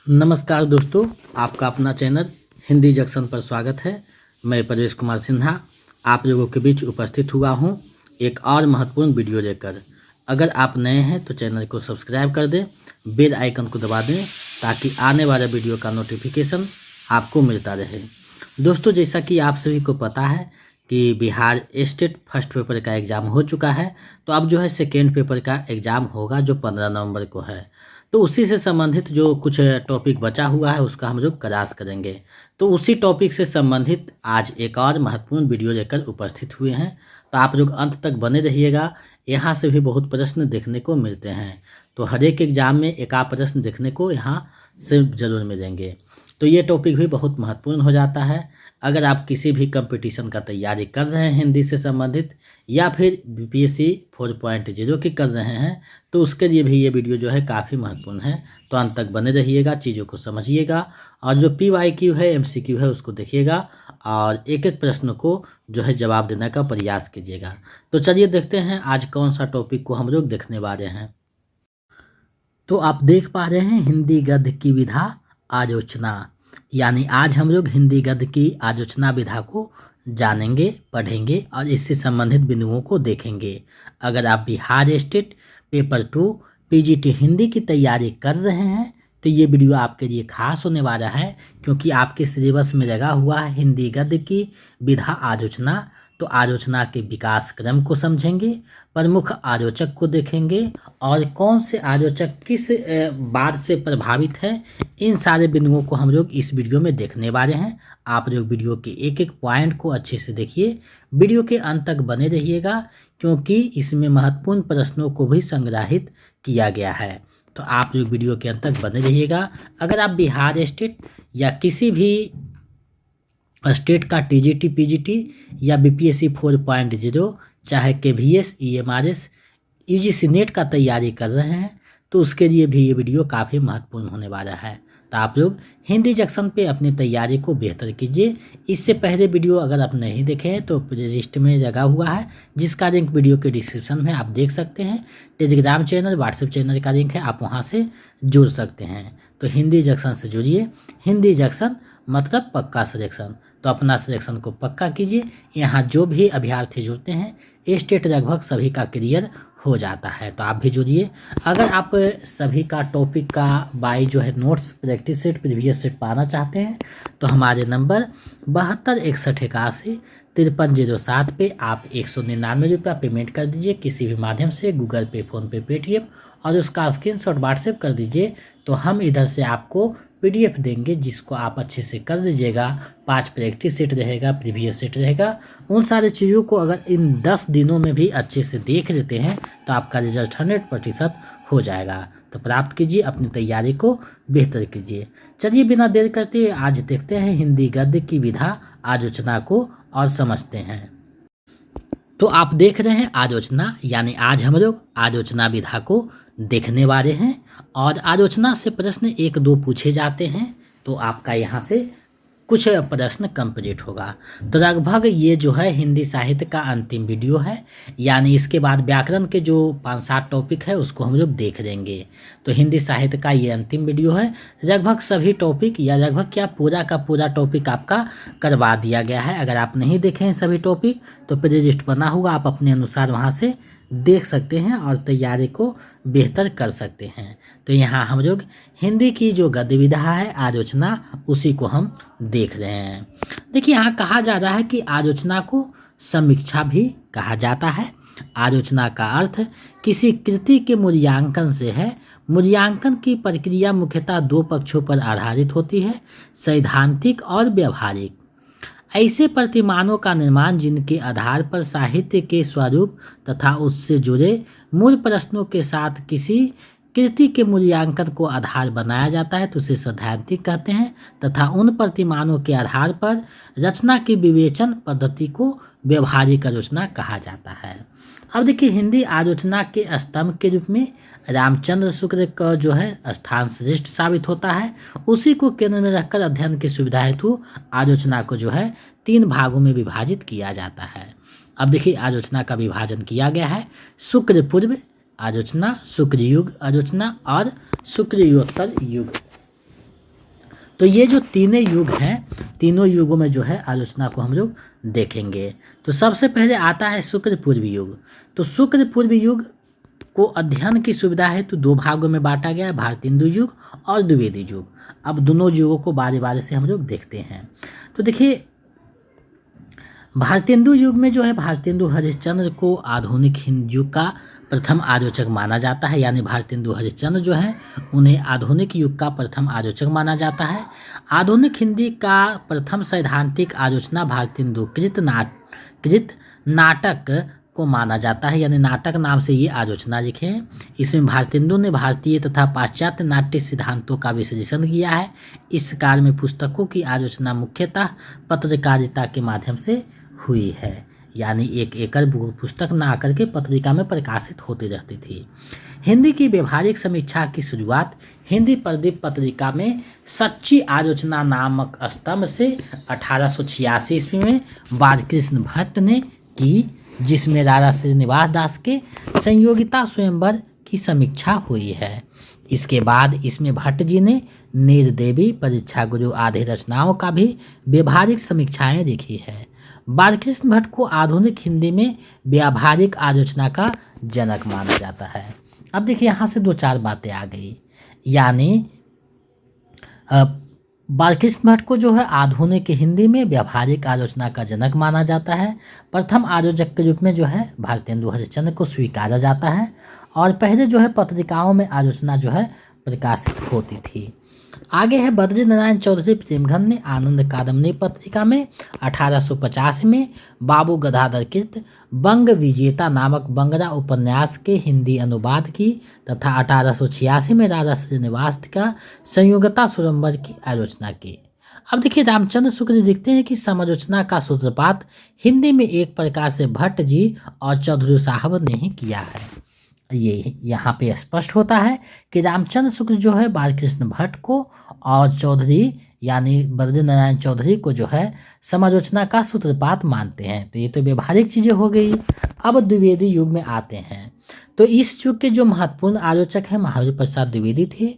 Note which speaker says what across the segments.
Speaker 1: नमस्कार दोस्तों, आपका अपना चैनल हिंदी जंक्शन पर स्वागत है। मैं प्रवेश कुमार सिन्हा आप लोगों के बीच उपस्थित हुआ हूं एक और महत्वपूर्ण वीडियो लेकर। अगर आप नए हैं तो चैनल को सब्सक्राइब कर दें, बेल आइकन को दबा दें ताकि आने वाले वीडियो का नोटिफिकेशन आपको मिलता रहे। दोस्तों, जैसा कि आप सभी को पता है कि बिहार स्टेट फर्स्ट पेपर का एग्ज़ाम हो चुका है, तो अब जो है सेकेंड पेपर का एग्ज़ाम होगा जो 15 नवंबर को है। तो उसी से संबंधित जो कुछ टॉपिक बचा हुआ है उसका हम लोग क्लास करेंगे। तो उसी टॉपिक से संबंधित आज एक और महत्वपूर्ण वीडियो लेकर उपस्थित हुए हैं, तो आप लोग अंत तक बने रहिएगा। यहाँ से भी बहुत प्रश्न देखने को मिलते हैं, तो हर एक एग्जाम में एक आध प्रश्न देखने को यहाँ से ज़रूर मिलेंगे। तो ये टॉपिक भी बहुत महत्वपूर्ण हो जाता है। अगर आप किसी भी कंपटीशन का तैयारी कर रहे हैं हिंदी से संबंधित या फिर बीपीएससी 4.0 की कर रहे हैं, तो उसके लिए भी ये वीडियो जो है काफ़ी महत्वपूर्ण है। तो अंत तक बने रहिएगा, चीज़ों को समझिएगा और जो PYQ है, MCQ है, उसको देखिएगा और एक एक प्रश्न को जो है जवाब देने का प्रयास कीजिएगा। तो चलिए देखते हैं आज कौन सा टॉपिक को हम लोग देखने वाले हैं। तो आप देख पा रहे हैं हिंदी गद्य की विधा आलोचना, यानी आज हम लोग हिंदी गद्य की आलोचना विधा को जानेंगे, पढ़ेंगे और इससे संबंधित बिंदुओं को देखेंगे। अगर आप Bihar state paper 2 PGT Hindi की तैयारी कर रहे हैं तो ये वीडियो आपके लिए खास होने वाला है, क्योंकि आपके सिलेबस में लगा हुआ है हिंदी गद्य की विधा आलोचना। तो आलोचना के विकास क्रम को समझेंगे, प्रमुख आलोचक को देखेंगे और कौन से आलोचक किस बात से प्रभावित है, इन सारे बिंदुओं को हम लोग इस वीडियो में देखने वाले हैं। आप लोग वीडियो के एक एक पॉइंट को अच्छे से देखिए, वीडियो के अंत तक बने रहिएगा, क्योंकि इसमें महत्वपूर्ण प्रश्नों को भी संग्रहित किया गया है। तो आप लोग वीडियो के अंत तक बने रहिएगा। अगर आप बिहार स्टेट या किसी भी स्टेट का TGT PGT या BPSC 4.0 चाहे KVS EMRS UGC नेट का तैयारी कर रहे हैं, तो उसके लिए भी ये वीडियो काफ़ी महत्वपूर्ण होने वाला है। तो आप लोग हिंदी जंक्शन पे अपनी तैयारी को बेहतर कीजिए। इससे पहले वीडियो अगर आप नहीं देखे हैं तो प्लेलिस्ट में लगा हुआ है, जिसका लिंक वीडियो के डिस्क्रिप्शन में आप देख सकते हैं। टेलीग्राम चैनल, व्हाट्सएप चैनल का लिंक है, आप वहाँ से जुड़ सकते हैं। तो हिंदी जंक्शन से जुड़िए। हिंदी जंक्शन मतलब पक्का सिलेक्शन, तो अपना सिलेक्शन को पक्का कीजिए। यहाँ जो भी अभ्यर्थी जुड़ते हैं स्टेट लगभग सभी का क्लियर हो जाता है, तो आप भी जुड़िए। अगर आप सभी का टॉपिक का बाई जो है notes, practice set, previous set पाना चाहते हैं तो हमारे नंबर 7261815307 पे आप 199 रुपया पेमेंट कर दीजिए किसी भी माध्यम से, गूगल पे, फ़ोनपे, पेटीएम, और उसका स्क्रीनशॉट व्हाट्सएप कर दीजिए। तो हम इधर से आपको PDF देंगे जिसको आप अच्छे से कर दीजिएगा। 5 प्रैक्टिस सेट रहेगा, प्रीवियस सेट रहेगा। उन सारी चीज़ों को अगर इन 10 दिनों में भी अच्छे से देख लेते हैं तो आपका रिजल्ट 100% हो जाएगा। तो प्राप्त कीजिए, अपनी तैयारी को बेहतर कीजिए। चलिए बिना देर करते हुए आज देखते हैं हिंदी गद्य की विधा आलोचना को और समझते हैं। तो आप देख रहे हैं आलोचना, यानी आज हम लोग आलोचना विधा को देखने वाले हैं और आलोचना से प्रश्न 1-2 पूछे जाते हैं। तो आपका यहाँ से कुछ प्रश्न कंप्लीट होगा। तो लगभग ये जो है हिंदी साहित्य का अंतिम वीडियो है, यानी इसके बाद व्याकरण के जो 5-7 टॉपिक है उसको हम लोग देख लेंगे। तो हिंदी साहित्य का ये अंतिम वीडियो है। लगभग सभी टॉपिक या लगभग क्या पूरा का पूरा टॉपिक आपका करवा दिया गया है। अगर आप नहीं देखे हैं सभी टॉपिक तो प्लेलिस्ट बना हुआ, आप अपने अनुसार वहाँ से देख सकते हैं और तैयारी को बेहतर कर सकते हैं। तो यहाँ हम लोग हिंदी की जो गद्य विधा है आलोचना, उसी को हम देख रहे हैं। देखिए यहाँ कहा जा रहा है कि आलोचना को समीक्षा भी कहा जाता है। आलोचना का अर्थ किसी कृति के मूल्यांकन से है। मूल्यांकन की प्रक्रिया मुख्यतः 2 पक्षों पर आधारित होती है, सैद्धांतिक और व्यवहारिक। ऐसे प्रतिमानों का निर्माण जिनके आधार पर साहित्य के स्वरूप तथा उससे जुड़े मूल प्रश्नों के साथ किसी कृति के मूल्यांकन को आधार बनाया जाता है, तो उसे सैद्धांतिक कहते हैं। तथा उन प्रतिमानों के आधार पर रचना की विवेचन पद्धति को व्यवहारिक आलोचना कहा जाता है। अब देखिए हिंदी आलोचना के स्तंभ के रूप में रामचंद्र शुक्ल का जो है स्थान श्रेष्ठ साबित होता है। उसी को केंद्र में रखकर अध्ययन की सुविधा हेतु आलोचना को जो है 3 भागों में विभाजित किया जाता है। अब देखिए आलोचना का विभाजन किया गया है शुक्ल पूर्व आलोचना, शुक्ल युग आलोचना और शुक्ल युग। तो ये जो तीनों युग हैं, तीनों युगों में जो है आलोचना को हम लोग देखेंगे। तो सबसे पहले आता है शुक्र पूर्व युग। तो शुक्र पूर्व युग को अध्ययन की सुविधा हेतु दो भागों में बांटा गया है, भारतेंदु युग और द्विवेदी युग। अब दोनों युगों को बारी बारी से हम लोग देखते हैं। तो देखिए, भारतेंदु युग में जो है भारतेंदु हरिश्चंद्र को आधुनिक हिंदी युग का प्रथम आलोचक माना जाता है, यानी भारतेंदु हरिश्चंद्र जो है उन्हें आधुनिक युग का प्रथम आलोचक माना जाता है। आधुनिक हिंदी का प्रथम सैद्धांतिक आलोचना भारतेंदु कृत नाटक को माना जाता है, यानी नाटक नाम से ये आलोचना लिखे हैं। इसमें भारतेंदु ने भारतीय तथा पाश्चात्य नाट्य सिद्धांतों का विश्लेषण किया है। इस काल में पुस्तकों की आलोचना मुख्यतः पत्रकारिता के माध्यम से हुई है, यानी एक एकल पुस्तक ना आकर के पत्रिका में प्रकाशित होती रहती थी। हिंदी की व्यवहारिक समीक्षा की शुरुआत हिंदी प्रदीप पत्रिका में सच्ची आलोचना नामक स्तंभ से 1886 ईस्वी में बालकृष्ण भट्ट ने की, जिसमें राजा श्रीनिवास दास के संयोगिता स्वयंवर की समीक्षा हुई है। इसके बाद इसमें भट्ट जी ने नील देवी, परीक्षा गुरु आदि रचनाओं का भी व्यवहारिक समीक्षाएं लिखी है। बालकृष्ण भट्ट को आधुनिक हिंदी में व्यावहारिक आलोचना का जनक माना जाता है। अब देखिए, यहाँ से दो चार बातें आ गई, यानी बालकृष्ण भट्ट को जो है आधुनिक हिंदी में व्यावहारिक आलोचना का जनक माना जाता है। प्रथम आलोचक के रूप में जो है भारतेंदु हरिश्चंद्र को स्वीकारा जाता है, और पहले जो है पत्रिकाओं में आलोचना जो है प्रकाशित होती थी। आगे है बद्री नारायण चौधरी प्रेमघन ने आनंद कादम्बनी पत्रिका में 1850 में बाबू गदाधर कृत बंग विजेता नामक बंगला उपन्यास के हिंदी अनुवाद की तथा 1886 में राजा श्रीनिवास का संयोगिता स्वयंवर की आलोचना की। अब देखिए, रामचंद्र शुक्ल लिखते हैं कि समालोचना का सूत्रपात हिंदी में एक प्रकार से भट्ट जी और चौधरी साहब ने ही किया है। ये यहाँ पे स्पष्ट होता है कि रामचंद्र शुक्ल जो है बालकृष्ण भट्ट को और चौधरी यानी बद्री नारायण चौधरी को जो है समालोचना का सूत्रपात मानते हैं। तो ये तो व्यवहारिक चीज़ें हो गई। अब द्विवेदी युग में आते हैं। तो इस युग के जो महत्वपूर्ण आलोचक हैं महावीर प्रसाद द्विवेदी थे।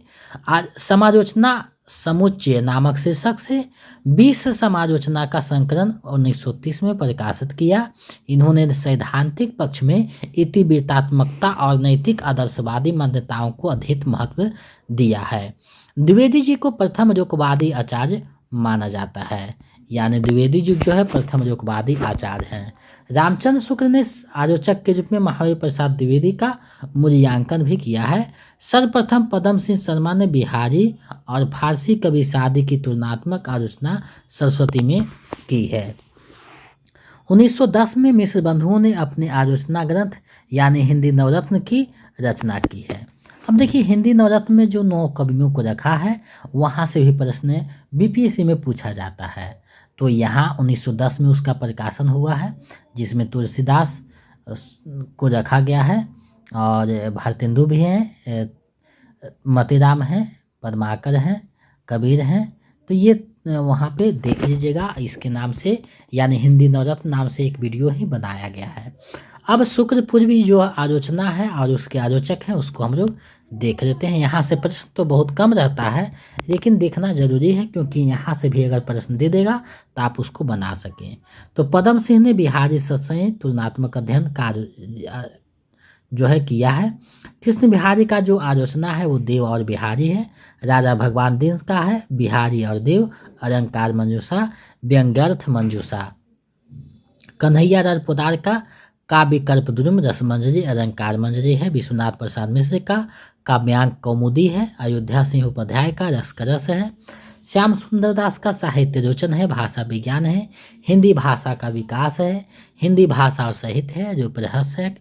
Speaker 1: समालोचना समुच्चय नामक शीर्षक से 20 समालोचना का संकलन 1930 में प्रकाशित किया। इन्होंने सैद्धांतिक पक्ष में इतिवृत्तात्मकता और नैतिक आदर्शवादी मान्यताओं को अधिक महत्व दिया है। द्विवेदी जी को प्रथम युगवादी आचार्य माना जाता है, यानी द्विवेदी जी जो है प्रथम युगवादी आचार्य हैं। रामचंद्र शुक्ल ने आलोचक के रूप में महावीर प्रसाद द्विवेदी का मूल्यांकन भी किया है। सर्वप्रथम पद्म सिंह शर्मा ने बिहारी और फारसी कवि सादी की तुलनात्मक आलोचना सरस्वती में की है। 1910 में मिश्र बंधुओं ने अपने आलोचना ग्रंथ यानी हिंदी नवरत्न की रचना की है। अब देखिए, हिंदी नवरत्न में जो 9 कवियों को रखा है वहाँ से भी प्रश्न बीपीएससी में पूछा जाता है। तो यहाँ 1910 में उसका प्रकाशन हुआ है, जिसमें तुलसीदास को रखा गया है और भारतेंदु भी हैं, मतीराम हैं, पद्माकर हैं, कबीर हैं। तो ये वहाँ पे देख लीजिएगा, इसके नाम से यानी हिंदी नवरत्न नाम से एक वीडियो ही बनाया गया है। अब शुक्ल पूर्वी जो आलोचना है और उसके आलोचक हैं उसको हम लोग देख लेते हैं। यहाँ से प्रश्न तो बहुत कम रहता है, लेकिन देखना जरूरी है, क्योंकि यहाँ से भी अगर प्रश्न दे देगा तो आप उसको बना सकें। तो पद्म सिंह ने बिहारी सत्संग तुलनात्मक अध्ययन का जो है किया है। कृष्ण बिहारी का जो आलोचना है वो देव और बिहारी है। राजा भगवान दीन का है बिहारी और देव, अलंकार मंजूषा, व्यंग्यार्थ मंजूषा। कन्हैया लाल पोदार का काव्य कल्पद्रुम रसमंजरी अलंकार मंजरी है। विश्वनाथ प्रसाद मिश्र का काव्यांक कौमुदी है। अयोध्या सिंह उपाध्याय का रसकरस है। श्याम सुंदर दास का साहित्य रोचन है, भाषा विज्ञान है। हिंदी भाषा का विकास है। हिंदी भाषा और साहित्य है, रूप रहस्य है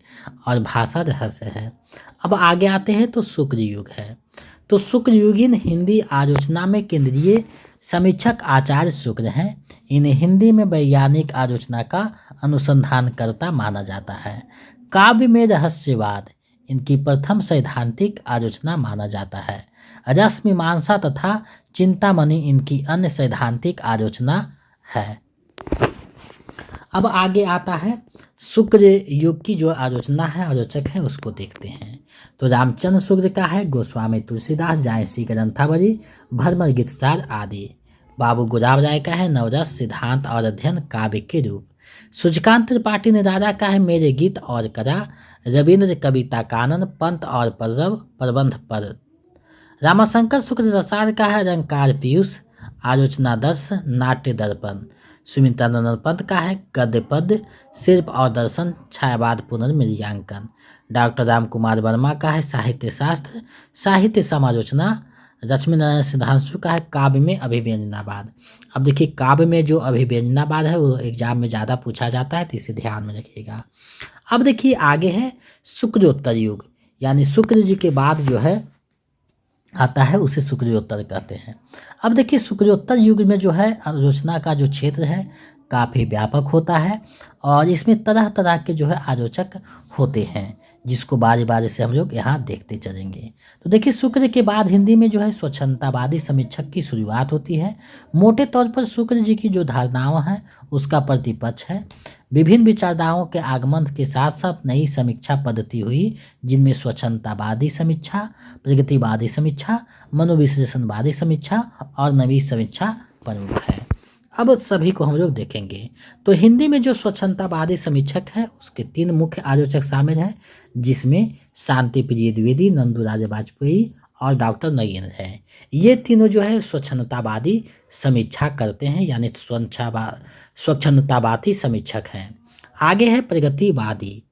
Speaker 1: और भाषा रहस्य है। अब आगे आते हैं तो शुक्ल युग है। तो शुक्ल युगीन हिंदी आलोचना में केंद्रीय समीक्षक आचार्य शुक्ल हैं। इन्हें हिंदी में वैज्ञानिक आलोचना का अनुसंधानकर्ता माना जाता है। काव्य में रहस्यवाद इनकी प्रथम सैद्धांतिक आलोचना माना जाता है। रस मीमांसा तथा चिंतामणि इनकी अन्य सैद्धांतिक आलोचना है। अब आगे आता है शुक्ल युग की जो आलोचना है, आलोचक है, उसको देखते हैं। तो रामचंद्र शुक्ल का है गोस्वामी तुलसीदास, जायसी ग्रंथावली, भरमर गीतसार आदि। बाबू गुलाब राय का है नवरस, सिद्धांत और अध्ययन, काव्य के रूप। सूर्यकांत त्रिपाठी निराला का है मेरे गीत और करा, रविंद्र कविता कानन, पंत और पल्लव, प्रबंध पर। रामाशंकर शुक्ल रसाल का है अलंकार पीयूष, आलोचना दर्श, नाट्य दर्पण। सुमित्रानंद पंत का है गद्य पद्य, शिल्प और दर्शन, छायावाद पुनर्मूल्यांकन। डॉक्टर राम कुमार वर्मा का है साहित्य शास्त्र, साहित्य समालोचना। लक्ष्मी नारायण सिद्धांशु का है काव्य में अभिव्यंजनावाद। अब देखिए काव्य में जो अभिव्यंजनावाद है वो एग्जाम में ज़्यादा पूछा जाता है, तो इसे ध्यान में रखिएगा। अब देखिए आगे है शुक्रोत्तर युग, यानी शुक्र जी के बाद जो है आता है उसे शुक्रोत्तर कहते हैं। अब देखिए शुक्रोत्तर युग में जो है आलोचना का जो क्षेत्र है काफ़ी व्यापक होता है और इसमें तरह तरह के जो है आलोचक होते हैं, जिसको बारी बारी से हम लोग यहाँ देखते चलेंगे। तो देखिए शुक्र के बाद हिंदी में जो है स्वच्छंदतावादी समीक्षक की शुरुआत होती है। मोटे तौर पर शुक्र जी की जो धारणाएं हैं उसका प्रतिपक्ष है। विभिन्न विचारधाराओं के आगमन के साथ साथ नई समीक्षा पद्धति हुई, जिनमें स्वच्छंदतावादी समीक्षा, प्रगतिवादी समीक्षा, मनोविश्लेषणवादी समीक्षा और नवी समीक्षा प्रमुख है। अब सभी को हम लोग देखेंगे। तो हिंदी में जो स्वच्छंदतावादी समीक्षक है उसके 3 मुख्य आलोचक शामिल हैं, जिसमें शांति प्रिय द्विवेदी, नंदूलाल वाजपेयी और डॉक्टर नगेंद्र हैं। ये तीनों जो है स्वच्छंदतावादी समीक्षा करते हैं, यानी स्वच्छंदतावादी समीक्षक हैं। आगे है प्रगतिवादी।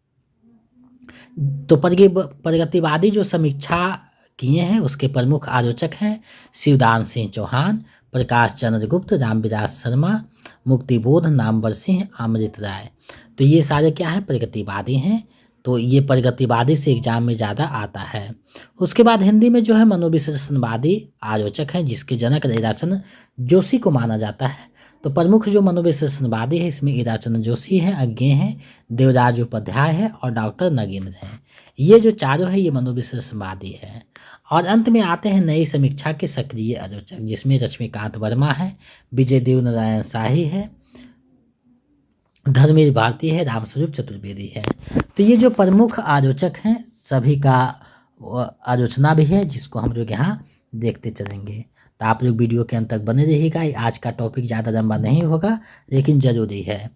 Speaker 1: तो प्रगतिवादी जो समीक्षा किए हैं उसके प्रमुख आलोचक हैं शिवदान सिंह चौहान, प्रकाश चंद्र गुप्त, रामविलास शर्मा, मुक्तिबोध, नामवर सिंह, अमृत राय। तो ये सारे क्या है प्रगतिवादी हैं। तो ये प्रगतिवादी से एग्जाम में ज़्यादा आता है। उसके बाद हिंदी में जो है मनोविश्लेषणवादी आलोचक हैं, जिसके जनक ईराचंद जोशी को माना जाता है। तो प्रमुख जो मनोविश्लेषणवादी है इसमें ईराचंद जोशी हैं, अज्ञे हैं, देवराज उपाध्याय है और डॉक्टर नगेंद्र हैं। ये जो चारों है ये मनोविश्लेषणवादी है। और अंत में आते हैं नई समीक्षा के सक्रिय आलोचक, जिसमें लक्ष्मीकांत वर्मा है, विजय देव नारायण शाही है, धर्मवीर भारती है, रामस्वरूप चतुर्वेदी है। तो ये जो प्रमुख आलोचक हैं सभी का आलोचना भी है, जिसको हम लोग यहाँ देखते चलेंगे। तो आप लोग वीडियो के अंत तक बने रहिएगा। आज का टॉपिक ज़्यादा लंबा नहीं होगा लेकिन ज़रूरी है।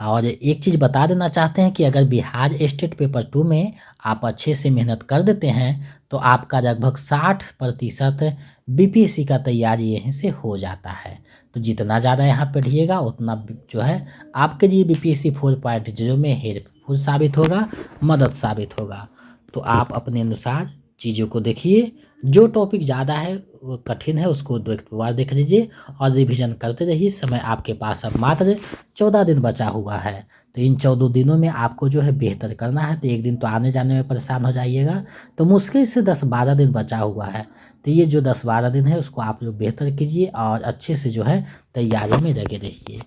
Speaker 1: और एक चीज़ बता देना चाहते हैं कि अगर बिहार स्टेट पेपर 2 में आप अच्छे से मेहनत कर देते हैं तो आपका लगभग 60% बीपीएससी का तैयारी यहीं से हो जाता है। तो जितना ज़्यादा यहाँ पढ़िएगा उतना जो है आपके लिए बीपीएससी 4.0 में हेल्पफुल साबित होगा, मदद साबित होगा। तो आप अपने अनुसार चीज़ों को देखिए। जो टॉपिक ज़्यादा है वो कठिन है उसको 2 बार देख लीजिए और रिवीजन करते रहिए। समय आपके पास अब मात्र 14 दिन बचा हुआ है। तो इन 14 दिनों में आपको जो है बेहतर करना है। तो एक दिन तो आने जाने में परेशान हो जाइएगा, तो मुश्किल से 10-12 दिन बचा हुआ है। तो ये जो 10-12 दिन है उसको आप लोग बेहतर कीजिए और अच्छे से जो है तैयारी में लगे रहिए।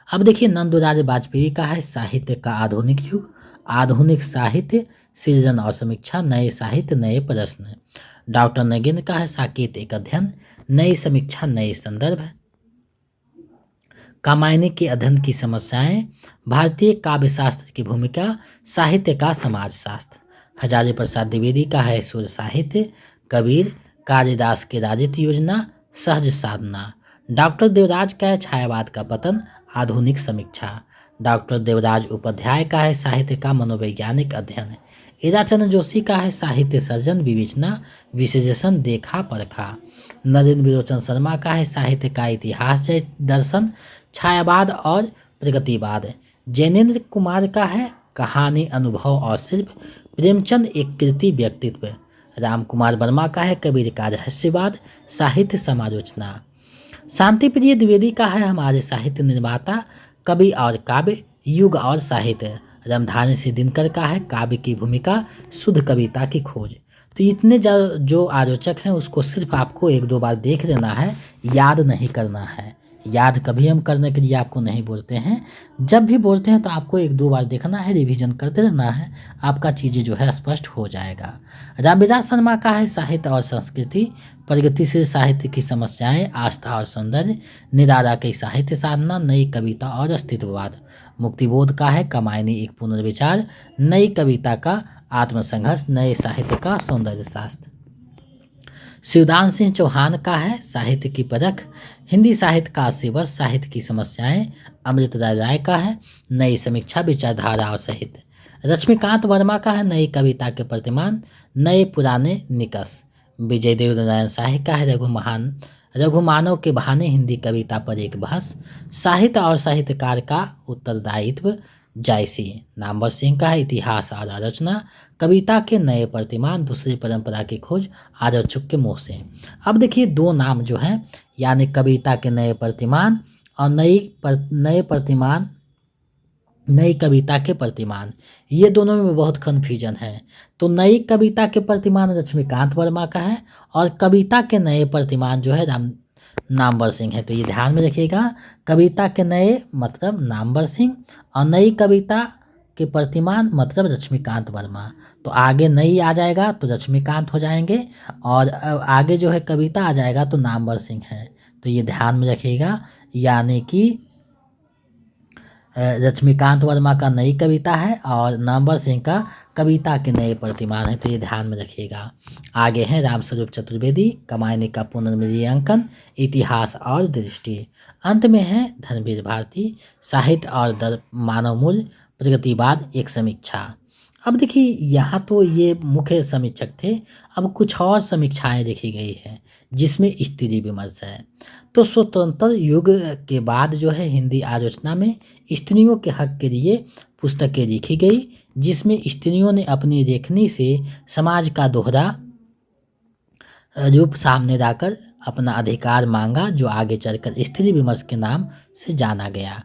Speaker 1: अब देखिए नंदूलाल वाजपेयी का है साहित्य का आधुनिक युग, आधुनिक साहित्य सृजन और समीक्षा, नए साहित्य नए प्रश्न। डॉक्टर नगेंद्र का है सांकेतिक अध्ययन, नई समीक्षा नए संदर्भ। कामायनी के अध्ययन की समस्याएं, भारतीय काव्य शास्त्र की भूमिका, साहित्य का समाज शास्त्र। हजारी प्रसाद द्विवेदी का है सुर साहित्य, कबीर, कालिदास के राजित योजना, सहज साधना। डॉक्टर देवराज का है छायावाद का पतन, आधुनिक समीक्षा। डॉक्टर देवराज उपाध्याय का है साहित्य का मनोवैज्ञानिक अध्ययन। ईराचंद जोशी का है साहित्य सर्जन, विवेचना, विश्लेषण, देखा परखा। नरेंद्र विलोचन शर्मा का है साहित्य का इतिहास दर्शन, छायावाद और प्रगतिवाद। जैनेन्द्र कुमार का है कहानी, अनुभव और शिल्प। प्रेमचंद एक कृति व्यक्तित्व। राम कुमार वर्मा का है कबीर का रहस्यवाद, साहित्य समालोचना। शांति प्रिय द्विवेदी का है हमारे साहित्य निर्माता, कवि और काव्य, युग और साहित्य। रामधारी सिंह दिनकर का है काव्य की भूमिका, शुद्ध कविता की खोज। तो इतने जो आलोचक हैं उसको सिर्फ आपको 1-2 बार देख लेना है, याद नहीं करना है। याद कभी हम करने के लिए आपको नहीं बोलते हैं, जब भी बोलते हैं तो आपको 1-2 बार देखना है, रिवीजन करते रहना है, आपका चीज़ें जो है स्पष्ट हो जाएगा। रामविलास शर्मा का है साहित्य और संस्कृति, प्रगतिशील साहित्य की समस्याएं, आस्था और सौंदर्य। निराला की साहित्य साधना, नई कविता और अस्तित्ववाद। मुक्तिबोध का है कामायनी एक पुनर्विचार, नई कविता का आत्मसंघर्ष, नए साहित्य का सौंदर्य शास्त्र। शिवदान सिंह चौहान का है साहित्य की परख, हिंदी साहित्य का 80 वर्ष, साहित्य की समस्याएं। अमृतराय राय का है नई समीक्षा, विचारधारा और साहित्य। लक्ष्मीकांत वर्मा का है नई कविता के प्रतिमान, नए पुराने निकष। विजय देव नारायण शाही का है रघुमानव के बहाने, हिंदी कविता पर एक बहस। साहित्य और साहित्यकार का उत्तरदायित्व, जायसी। नामवर सिंह का है इतिहास और आलोचना, कविता के नए प्रतिमान, दूसरी परंपरा की खोज, आलोचक के मुँह से। अब देखिए दो नाम जो हैं, यानी कविता के नए प्रतिमान और नई कविता के प्रतिमान, ये दोनों में बहुत कन्फ्यूजन है। तो नई कविता के प्रतिमान लक्ष्मीकांत वर्मा का है और कविता के नए प्रतिमान जो है नामवर सिंह है। तो ये ध्यान में रखिएगा, कविता के नए मतलब नामवर सिंह और नई कविता के प्रतिमान मतलब लक्ष्मीकांत वर्मा। तो आगे नई आ जाएगा तो लक्ष्मीकांत हो जाएंगे और आगे जो है कविता आ जाएगा तो नामवर सिंह है। तो ये ध्यान में रखिएगा, यानी कि लक्ष्मीकांत वर्मा का नई कविता है और नामवर सिंह का कविता के नए प्रतिमान है। तो ये ध्यान में रखिएगा। आगे है रामस्वरूप चतुर्वेदी, कमायनी का पुनर्मूल्यांकन, इतिहास और दृष्टि। अंत में है धर्मवीर भारती, साहित्य और मानव मूल्य, प्रगतिवाद, एक समीक्षा। अब देखिए यहाँ तो ये मुख्य समीक्षक थे, अब कुछ और समीक्षाएं लिखी गई है जिसमें स्त्री विमर्श है। तो स्वतंत्र युग के बाद जो है हिंदी आलोचना में स्त्रियों के हक के लिए पुस्तकें लिखी गई, जिसमें स्त्रियों ने अपनी लेखनी से समाज का दोहरा रूप सामने लाकर अपना अधिकार मांगा, जो आगे चलकर स्त्री विमर्श के नाम से जाना गया।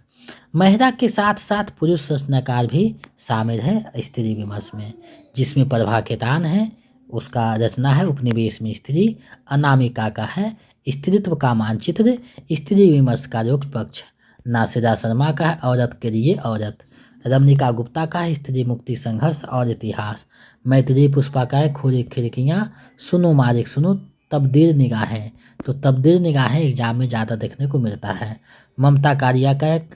Speaker 1: महिला के साथ साथ पुरुष रचनाकार भी शामिल है स्त्री विमर्श में, जिसमें प्रभा खेतान है, उसका रचना है उपनिवेश में स्त्री। अनामिका का है स्त्रीत्व का मानचित्र, स्त्री विमर्श का रोक पक्ष। नासिरा शर्मा का है औरत के लिए औरत। रमनिका गुप्ता का है स्त्री मुक्ति संघर्ष और इतिहास। मैत्रेयी पुष्पा का है खुली खिड़कियाँ, सुनो मालिक सुनो, तब्दील निगाहें। तो तब्दील निगाहें एग्जाम में ज़्यादा देखने को मिलता है। ममता कारिया का है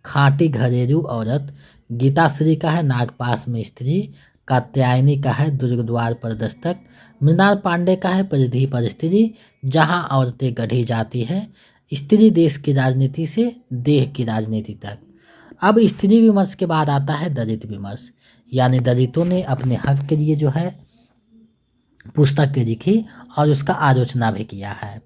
Speaker 1: खाँटी घरेलू औरत। गीताश्री का है नागपाश में स्त्री। कात्यायनी का है दुर्गद्वार पर दस्तक। मृणाल पांडे का है परिधि पर स्त्री, जहां औरतें गढ़ी जाती है। स्त्री देश की राजनीति से देह की राजनीति तक। अब स्त्री विमर्श के बाद आता है दलित विमर्श, यानी दलितों ने अपने हक के लिए जो है पुस्तकें लिखी और उसका आलोचना भी किया है।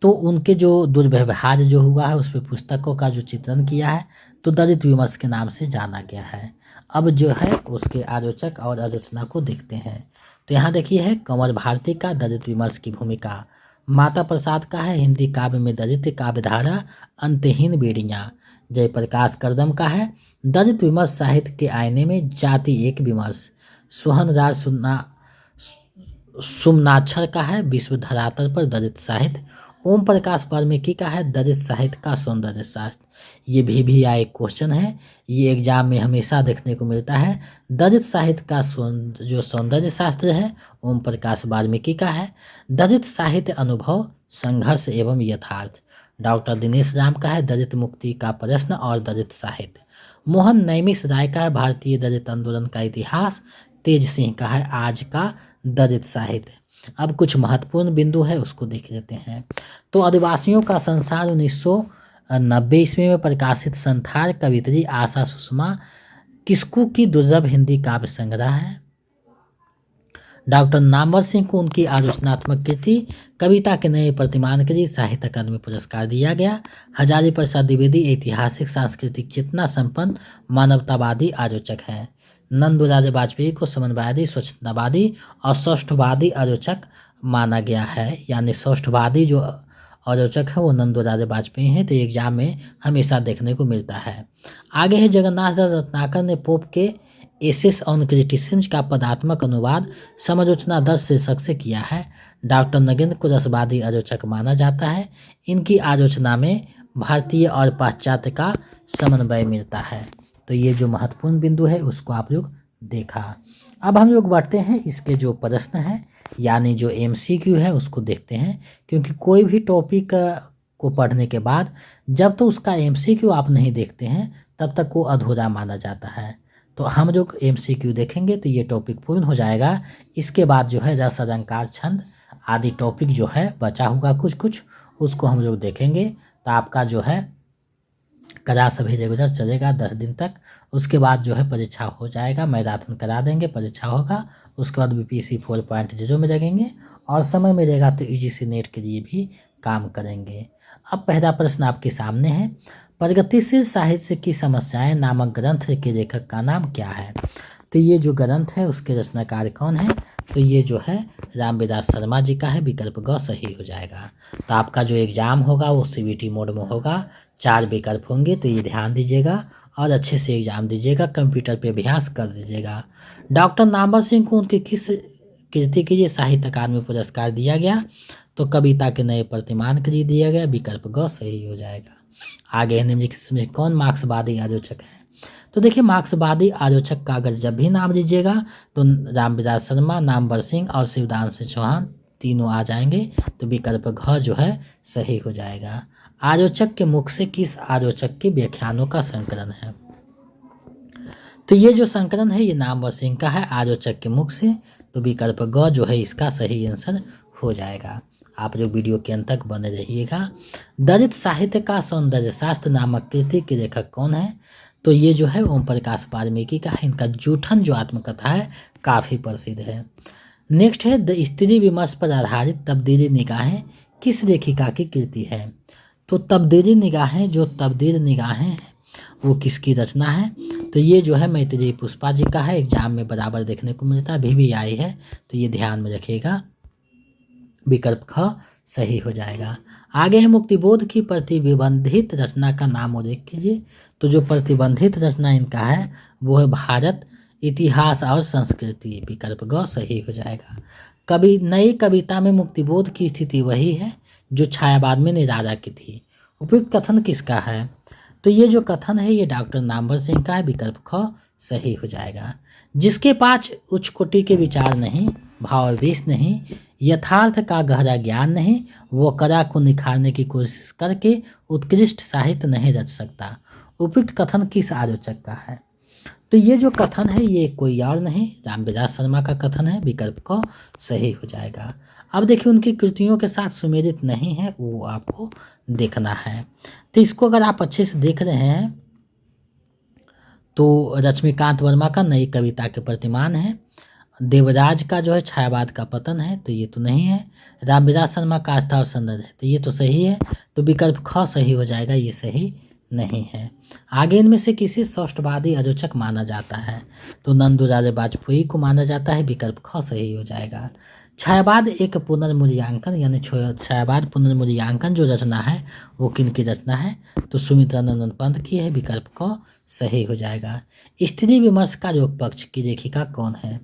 Speaker 1: तो उनके जो दुर्व्यवहार जो हुआ है उस पर पुस्तकों का जो चित्रण किया है तो दलित विमर्श के नाम से जाना गया है। अब जो है उसके आलोचक और आलोचना को देखते हैं। तो यहाँ देखिए है कंवर भारती का दलित विमर्श की भूमिका। माता प्रसाद का है हिंदी काव्य में दलित काव्यधारा, अंतहीन बेड़ियाँ। जयप्रकाश करदम का है दलित विमर्श साहित्य के आईने में जाति एक विमर्श। सोहन राज सुमनाक्षर का है विश्व धरातल पर दलित साहित्य। ओम प्रकाश वाल्मीकि का है दलित साहित्य का सौंदर्य शास्त्र। ये भी आए क्वेश्चन है, ये एग्जाम में हमेशा देखने को मिलता है। दलित साहित्य का जो सौंदर्य शास्त्र है ओम प्रकाश वाल्मीकि का है। दलित साहित्य अनुभव, संघर्ष एवं यथार्थ, डॉक्टर दिनेश राम का है दलित मुक्ति का प्रश्न और दलित साहित्य। मोहन नैमिष राय का है भारतीय दलित आंदोलन का इतिहास। तेज सिंह का है आज का दलित साहित्य। अब कुछ महत्वपूर्ण बिंदु है उसको देख लेते हैं। तो आदिवासियों का संसार 1990 ईस्वी में प्रकाशित संथाल कवित्री आशा सुषमा किस्कू की दुर्लभ हिंदी काव्य संग्रह है। डॉक्टर नामवर सिंह को उनकी आलोचनात्मक कृति कविता के नए प्रतिमान के लिए साहित्य अकादमी पुरस्कार दिया गया। हजारी प्रसाद द्विवेदी ऐतिहासिक सांस्कृतिक चेतना संपन्न मानवतावादी आलोचक हैं। नंदुलाल वाजपेयी को समन्वयवादी, स्वच्छतावादी और सौष्ठवादी आलोचक माना गया है, यानी सौष्ठवादी जो आलोचक है वो नंदुलाल वाजपेयी हैं। तो एग्जाम में हमेशा देखने को मिलता है। आगे है जगन्नाथ दास रत्नाकर ने पोप के एसेस ऑन क्रिटिसिज्म का पदात्मक अनुवाद समालोचना 10 शीर्षक से किया है। डॉक्टर नगेंद्र को रसवादी आलोचक माना जाता है। इनकी आलोचना में भारतीय और पाश्चात्य का समन्वय मिलता है। तो ये जो महत्वपूर्ण बिंदु है उसको आप लोग देखा। अब हम लोग बढ़ते हैं इसके जो प्रश्न है यानी जो MCQ है उसको देखते हैं, क्योंकि कोई भी टॉपिक को पढ़ने के बाद जब तो उसका MCQ आप नहीं देखते हैं तब तक वो अधूरा माना जाता है। तो हम जो MCQ देखेंगे तो ये टॉपिक पूर्ण हो जाएगा। इसके बाद जो है रस अलंकार छंद आदि टॉपिक जो है बचा होगा कुछ कुछ, उसको हम लोग देखेंगे। तो आपका जो है क्लास अभी रेगुलर चलेगा 10 दिन तक। उसके बाद जो है परीक्षा हो जाएगा, मैराथन करा देंगे, परीक्षा होगा। उसके बाद BPSC 4.0 में लगेंगे और समय मिलेगा तो UGC नेट के लिए भी काम करेंगे। अब पहला प्रश्न आपके सामने है, प्रगतिशील साहित्य की समस्याएं नामक ग्रंथ के लेखक का नाम क्या है? तो ये जो ग्रंथ है उसके रचनाकार कौन है? तो ये जो है रामविलास शर्मा जी का है। विकल्प ग सही हो जाएगा। तो आपका जो एग्ज़ाम होगा वो CBT मोड में होगा, 4 विकल्प होंगे, तो ये ध्यान दीजिएगा और अच्छे से एग्ज़ाम दीजिएगा, कंप्यूटर पे अभ्यास कर दीजिएगा। डॉक्टर नामवर सिंह को उनकी किस कृति के लिए साहित्य अकादमी पुरस्कार दिया गया? तो कविता के नए प्रतिमान के लिए दिया गया। विकल्प ग सही हो जाएगा। आगे निम्नलिखित में कौन मार्क्सवादी आलोचक है? तो देखिए मार्क्सवादी आलोचक का अगर जब भी नाम लीजिएगा तो रामविलास शर्मा, नामवर सिंह और शिवदान सिंह चौहान तीनों आ जाएंगे। तो विकल्प घ जो है सही हो जाएगा। आलोचक के मुख से किस आलोचक के व्याख्यानों का संकलन है? तो ये जो संकलन है ये नामवर सिंह का है, आलोचक के मुख से। तो विकल्प ग जो है इसका सही आंसर हो जाएगा। आप लोग वीडियो के अंत तक बने रहिएगा। दलित साहित्य का सौंदर्य शास्त्र नामक कृति के लेखक कौन है? तो ये जो है ओम प्रकाश वाल्मीकि का है। इनका जूठन जो आत्मकथा है काफ़ी प्रसिद्ध है। नेक्स्ट है द स्त्री विमर्श पर आधारित तब्दीली निगाहें किस लेखिका की कृति है? तो तब्दीली निगाहें, जो तब्दील निगाहें हैं वो किसकी रचना है? तो ये जो है मैत्रेयी पुष्पा जी का है। एग्जाम में बराबर देखने को मिलता है, भी आई है, तो ये ध्यान में रखिएगा। विकल्प ख सही हो जाएगा। आगे है मुक्तिबोध की प्रतिबंधित रचना का नाम उल्लेख कीजिए। तो जो प्रतिबंधित रचना इनका है वो है भारत इतिहास और संस्कृति। विकल्प ग सही हो जाएगा। कभी नई कविता में मुक्तिबोध की स्थिति वही है जो छायावाद में निराला की थी। उपयुक्त कथन किसका है? तो ये जो कथन है ये डॉक्टर नामवर सिंह का है। विकल्प ख सही हो जाएगा। जिसके पास उच्च कोटि के विचार नहीं, भावावेश नहीं, यथार्थ का गहरा ज्ञान नहीं, वो कला को निखारने की कोशिश करके उत्कृष्ट साहित्य नहीं रच सकता। उपयुक्त कथन किस आलोचक का है? तो ये जो कथन है ये कोई और नहीं रामविलास शर्मा का कथन है। विकल्प क सही हो जाएगा। अब देखिए उनकी कृतियों के साथ सुमेलित नहीं है वो आपको देखना है। तो इसको अगर आप अच्छे से देख रहे हैं तो लक्ष्मीकांत वर्मा का नई कविता के प्रतिमान है। देवराज का जो है छायावाद का पतन है, तो ये तो नहीं है। रामविलास शर्मा का आस्था और सौंदर्य है, तो ये तो सही है। तो विकल्प ख सही हो जाएगा, ये सही नहीं है। आगे इनमें से किसी सौष्ठवादी आलोचक माना जाता है? तो नंदलाल वाजपेयी को माना जाता है। विकल्प ख सही हो जाएगा। छायावाद एक पुनर्मूल्यांकन यानी छायावाद पुनर्मूल्यांकन जो रचना है वो किन की रचना है? तो सुमित्रानंद पंत की है। विकल्प क सही हो जाएगा। स्त्री विमर्श का रोग पक्ष की लेखिका कौन है?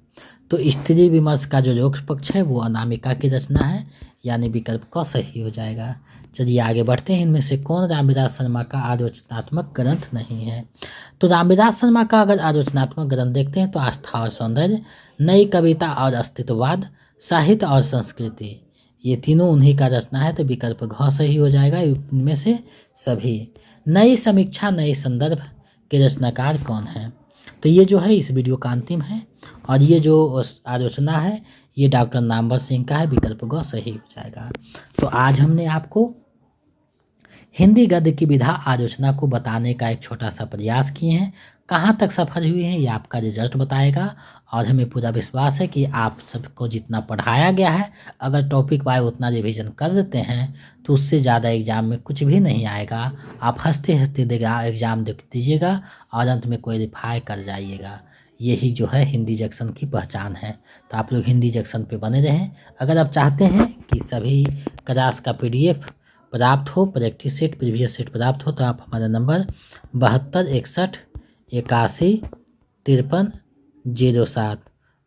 Speaker 1: तो स्त्री विमर्श का जो रोग पक्ष है वो अनामिका की रचना है, यानी विकल्प क सही हो जाएगा। चलिए आगे बढ़ते हैं। इनमें से कौन रामविलास शर्मा का आलोचनात्मक ग्रंथ नहीं है? तो रामविलास शर्मा का अगर आलोचनात्मक ग्रंथ देखते हैं तो आस्था और सौंदर्य, नई कविता और अस्तित्ववाद, साहित्य और संस्कृति, ये तीनों उन्हीं का रचना है। तो विकल्प घ सही हो जाएगा। इनमें से सभी। नई समीक्षा नए संदर्भ के रचनाकार कौन है? तो ये जो है इस वीडियो का अंतिम है और ये जो आलोचना है ये डॉक्टर नामवर सिंह का है। विकल्प ग सही हो जाएगा। तो आज हमने आपको हिंदी गद्य की विधा आलोचना को बताने का एक छोटा सा प्रयास किए हैं। कहाँ तक सफल हुए हैं ये आपका रिजल्ट बताएगा और हमें पूरा विश्वास है कि आप सबको जितना पढ़ाया गया है अगर टॉपिक वाइज उतना रिवीजन कर देते हैं तो उससे ज़्यादा एग्ज़ाम में कुछ भी नहीं आएगा। आप हंसते हंसते एग्ज़ाम देख दीजिएगा और अंत में क्वालिफाई कर जाइएगा। यही जो है हिंदी जंक्शन की पहचान है। तो आप लोग हिंदी जंक्शन पे बने रहें। अगर आप चाहते हैं कि सभी क्लास का PDF प्राप्त हो, प्रैक्टिस सेट प्रीवियस सेट प्राप्त हो, तो आप हमारा नंबर 7261 81 53 07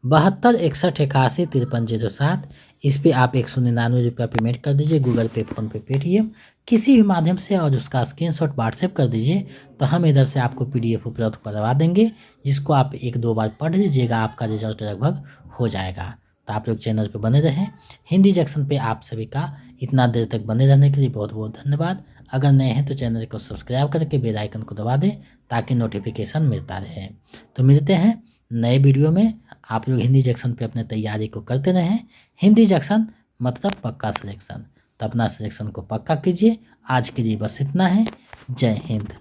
Speaker 1: 7261 81 53 07 इस पे आप 199 रुपया पेमेंट कर दीजिए। गूगल पे, फ़ोन पे, पेटीएम किसी भी माध्यम से और उसका स्क्रीनशॉट व्हाट्सएप कर दीजिए तो हम इधर से आपको PDF उपलब्ध करवा देंगे, जिसको आप 1-2 बार पढ़ लीजिएगा, आपका रिजल्ट लगभग हो जाएगा। तो आप लोग चैनल पे बने रहें। हिंदी जंक्शन पे आप सभी का इतना देर तक बने रहने के लिए बहुत बहुत धन्यवाद। अगर नए हैं तो चैनल को सब्सक्राइब करके बेल आइकन को दबा दें ताकि नोटिफिकेशन मिलता रहे। तो मिलते हैं नए वीडियो में। आप लोग हिंदी जंक्शन पे अपने तैयारी को करते रहें। हिंदी जंक्शन मतलब पक्का सिलेक्शन, तो अपना सिलेक्शन को पक्का कीजिए। आज के लिए बस इतना है। जय हिंद।